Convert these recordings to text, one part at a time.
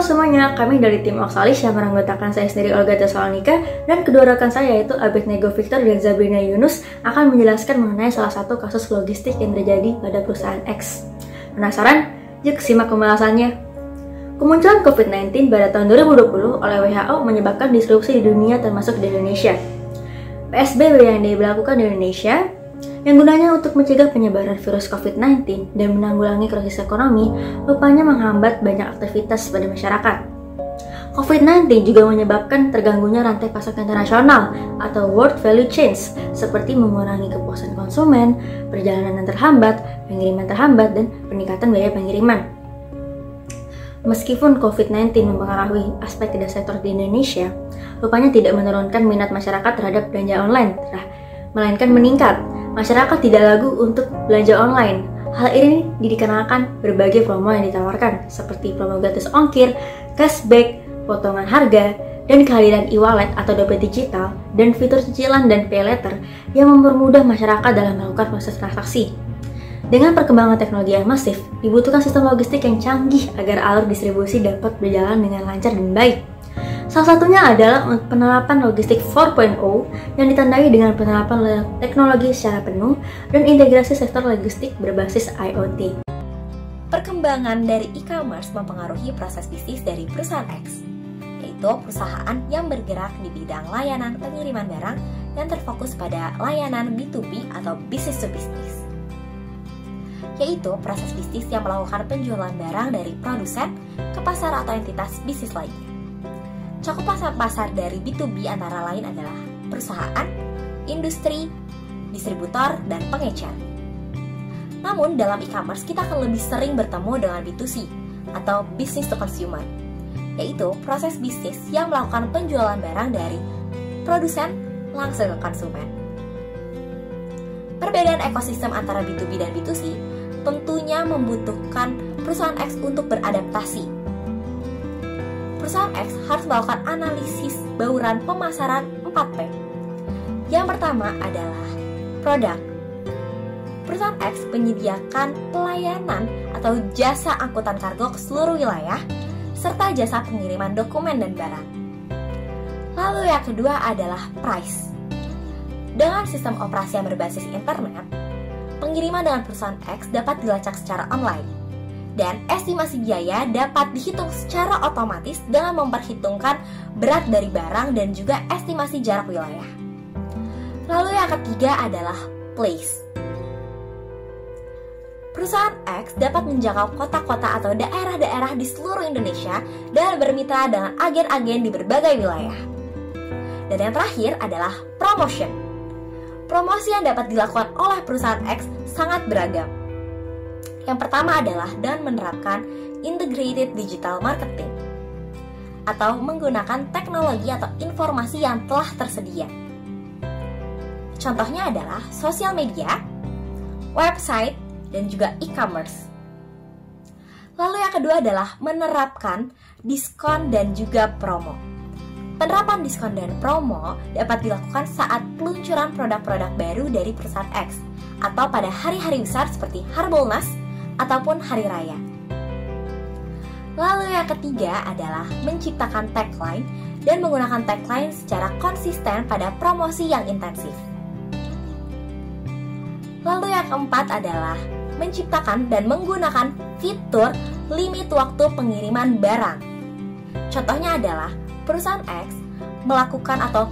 semuanya, kami dari tim Oxalis yang beranggotakan saya sendiri Olga Tesalonika dan kedua rekan saya yaitu Abednego Victor dan Zabrina Yunus akan menjelaskan mengenai salah satu kasus logistik yang terjadi pada perusahaan X. Penasaran? Yuk simak pembahasannya. Kemunculan COVID-19 pada tahun 2020 oleh WHO menyebabkan disrupsi di dunia termasuk di Indonesia. PSBB yang diberlakukan di Indonesia yang gunanya untuk mencegah penyebaran virus COVID-19 dan menanggulangi krisis ekonomi, rupanya menghambat banyak aktivitas pada masyarakat. COVID-19 juga menyebabkan terganggunya rantai pasok internasional atau world value chains, seperti mengurangi kepuasan konsumen, perjalanan yang terhambat, pengiriman terhambat, dan peningkatan biaya pengiriman. Meskipun COVID-19 mempengaruhi aspek tidak sektor di Indonesia, rupanya tidak menurunkan minat masyarakat terhadap belanja online, melainkan meningkat. Masyarakat tidak ragu untuk belanja online. Hal ini dikarenakan berbagai promo yang ditawarkan, seperti promo gratis ongkir, cashback, potongan harga, dan kehadiran e-wallet atau dompet digital, dan fitur cicilan dan pay later yang mempermudah masyarakat dalam melakukan proses transaksi. Dengan perkembangan teknologi yang masif, dibutuhkan sistem logistik yang canggih agar alur distribusi dapat berjalan dengan lancar dan baik. Salah satunya adalah penerapan logistik 4.0 yang ditandai dengan penerapan teknologi secara penuh dan integrasi sektor logistik berbasis IoT. Perkembangan dari e-commerce mempengaruhi proses bisnis dari perusahaan X, yaitu perusahaan yang bergerak di bidang layanan pengiriman barang yang terfokus pada layanan B2B atau business to business, yaitu proses bisnis yang melakukan penjualan barang dari produsen ke pasar atau entitas bisnis lainnya. Cakupan pasar dari B2B antara lain adalah perusahaan, industri, distributor, dan pengecer. Namun dalam e-commerce kita akan lebih sering bertemu dengan B2C atau business to consumer, yaitu proses bisnis yang melakukan penjualan barang dari produsen langsung ke konsumen. Perbedaan ekosistem antara B2B dan B2C tentunya membutuhkan perusahaan X untuk beradaptasi. Perusahaan X harus melakukan analisis bauran pemasaran 4P. Yang pertama adalah produk. Perusahaan X menyediakan pelayanan atau jasa angkutan kargo ke seluruh wilayah, serta jasa pengiriman dokumen dan barang. Lalu yang kedua adalah price. Dengan sistem operasi yang berbasis internet, pengiriman dengan perusahaan X dapat dilacak secara online. Dan estimasi biaya dapat dihitung secara otomatis dengan memperhitungkan berat dari barang dan juga estimasi jarak wilayah. Lalu yang ketiga adalah place. Perusahaan X dapat menjangkau kota-kota atau daerah-daerah di seluruh Indonesia dan bermitra dengan agen-agen di berbagai wilayah. Dan yang terakhir adalah promotion. Promosi yang dapat dilakukan oleh perusahaan X sangat beragam. Yang pertama adalah dengan menerapkan integrated digital marketing atau menggunakan teknologi atau informasi yang telah tersedia. Contohnya adalah sosial media, website, dan juga e-commerce. Lalu yang kedua adalah menerapkan diskon dan juga promo. Penerapan diskon dan promo dapat dilakukan saat peluncuran produk-produk baru dari perusahaan X atau pada hari-hari besar seperti Harbolnas ataupun hari raya. Lalu yang ketiga adalah menciptakan tagline dan menggunakan tagline secara konsisten pada promosi yang intensif. Lalu yang keempat adalah menciptakan dan menggunakan fitur limit waktu pengiriman barang. Contohnya adalah perusahaan X melakukan atau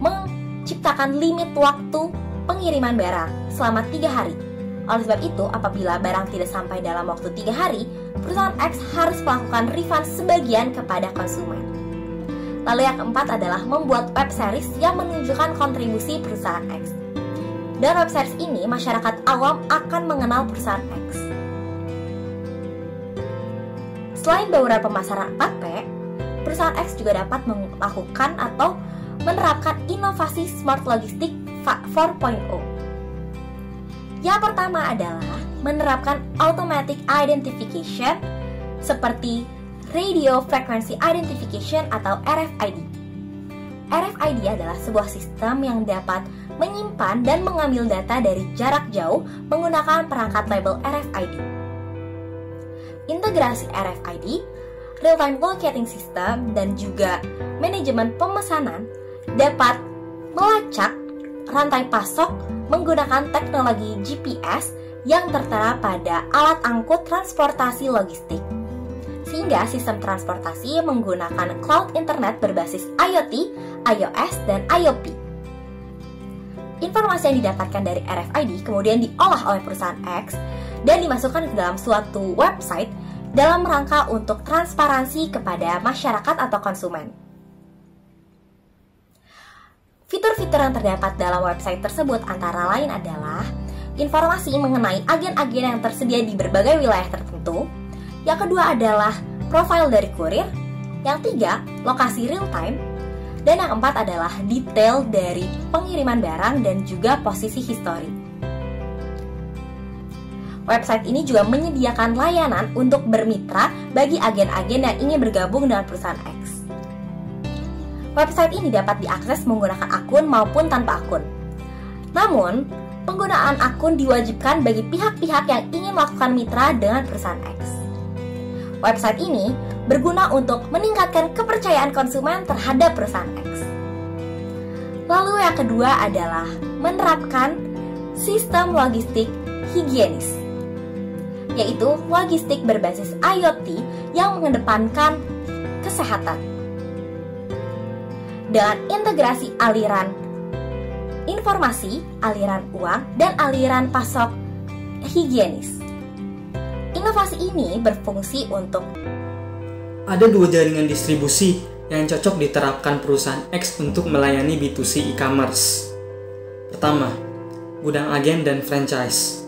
menciptakan limit waktu pengiriman barang selama 3 hari. Oleh sebab itu, apabila barang tidak sampai dalam waktu 3 hari, perusahaan X harus melakukan refund sebagian kepada konsumen. Lalu yang keempat adalah membuat web series yang menunjukkan kontribusi perusahaan X. Dan web series ini, masyarakat awam akan mengenal perusahaan X. Selain bauran pemasaran 4P, perusahaan X juga dapat melakukan atau menerapkan inovasi smart logistik 4.0. Yang pertama adalah menerapkan automatic identification seperti radio frequency identification atau RFID. RFID adalah sebuah sistem yang dapat menyimpan dan mengambil data dari jarak jauh menggunakan perangkat label RFID. Integrasi RFID, real-time locating system, dan juga manajemen pemesanan dapat melacak rantai pasok menggunakan teknologi GPS yang tertera pada alat angkut transportasi logistik. Sehingga sistem transportasi menggunakan cloud internet berbasis IoT, iOS, dan IoT. Informasi yang didapatkan dari RFID kemudian diolah oleh perusahaan X dan dimasukkan ke dalam suatu website dalam rangka untuk transparansi kepada masyarakat atau konsumen. Fitur-fitur yang terdapat dalam website tersebut antara lain adalah informasi mengenai agen-agen yang tersedia di berbagai wilayah tertentu. Yang kedua adalah profil dari kurir. Yang tiga, lokasi real time. Dan yang keempat adalah detail dari pengiriman barang dan juga posisi histori. Website ini juga menyediakan layanan untuk bermitra bagi agen-agen yang ingin bergabung dengan perusahaan X. Website ini dapat diakses menggunakan akun maupun tanpa akun. Namun, penggunaan akun diwajibkan bagi pihak-pihak yang ingin melakukan mitra dengan perusahaan X. Website ini berguna untuk meningkatkan kepercayaan konsumen terhadap perusahaan X. Lalu yang kedua adalah menerapkan sistem logistik higienis, yaitu logistik berbasis IoT yang mengedepankan kesehatan. Dengan integrasi aliran informasi, aliran uang, dan aliran pasok higienis. Inovasi ini berfungsi untuk ada dua jaringan distribusi yang cocok diterapkan perusahaan X untuk melayani B2C e-commerce. Pertama, gudang agen dan franchise.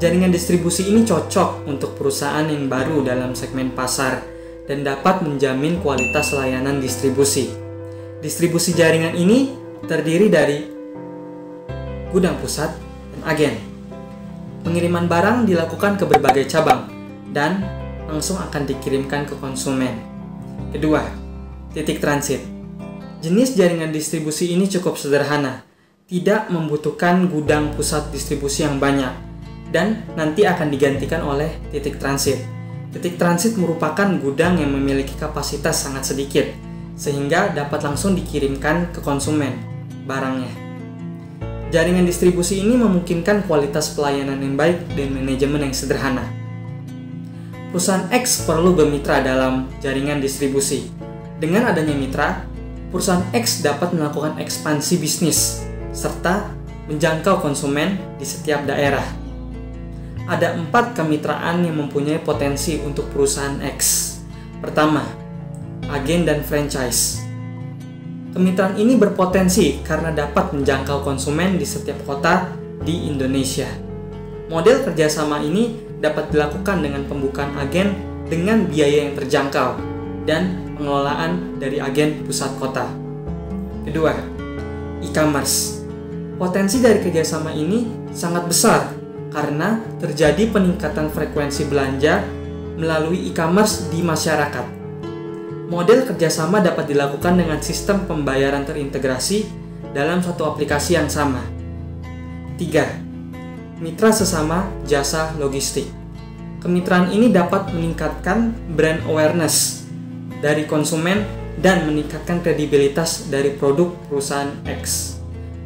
Jaringan distribusi ini cocok untuk perusahaan yang baru dalam segmen pasar dan dapat menjamin kualitas layanan distribusi. Distribusi jaringan ini terdiri dari gudang pusat dan agen. Pengiriman barang dilakukan ke berbagai cabang dan langsung akan dikirimkan ke konsumen. Kedua, titik transit. Jenis jaringan distribusi ini cukup sederhana, tidak membutuhkan gudang pusat distribusi yang banyak, dan nanti akan digantikan oleh titik transit. Titik transit merupakan gudang yang memiliki kapasitas sangat sedikit, sehingga dapat langsung dikirimkan ke konsumen barangnya. Jaringan distribusi ini memungkinkan kualitas pelayanan yang baik dan manajemen yang sederhana. Perusahaan X perlu bermitra dalam jaringan distribusi. Dengan adanya mitra, perusahaan X dapat melakukan ekspansi bisnis serta menjangkau konsumen di setiap daerah. Ada 4 kemitraan yang mempunyai potensi untuk perusahaan X. Pertama, agen dan franchise. Kemitraan ini berpotensi karena dapat menjangkau konsumen di setiap kota di Indonesia. Model kerjasama ini dapat dilakukan dengan pembukaan agen dengan biaya yang terjangkau dan pengelolaan dari agen pusat kota. Kedua, e-commerce. Potensi dari kerjasama ini sangat besar karena terjadi peningkatan frekuensi belanja melalui e-commerce di masyarakat. Model kerjasama dapat dilakukan dengan sistem pembayaran terintegrasi dalam satu aplikasi yang sama. 3. Mitra sesama jasa logistik. Kemitraan ini dapat meningkatkan brand awareness dari konsumen dan meningkatkan kredibilitas dari produk perusahaan X.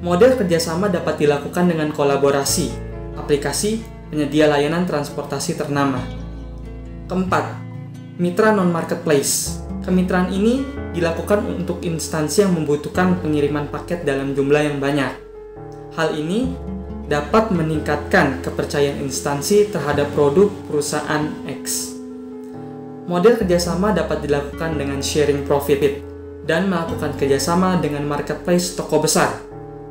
Model kerjasama dapat dilakukan dengan kolaborasi aplikasi penyedia layanan transportasi ternama. Keempat, mitra non-marketplace. Kemitraan ini dilakukan untuk instansi yang membutuhkan pengiriman paket dalam jumlah yang banyak. Hal ini dapat meningkatkan kepercayaan instansi terhadap produk perusahaan X. Model kerjasama dapat dilakukan dengan sharing profit dan melakukan kerjasama dengan marketplace toko besar,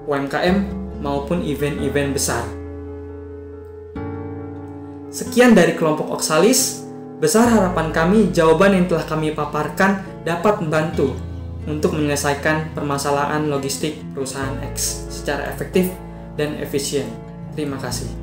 UMKM maupun event-event besar. Sekian dari kelompok Oxalis. Besar harapan kami jawaban yang telah kami paparkan dapat membantu untuk menyelesaikan permasalahan logistik perusahaan X secara efektif dan efisien. Terima kasih.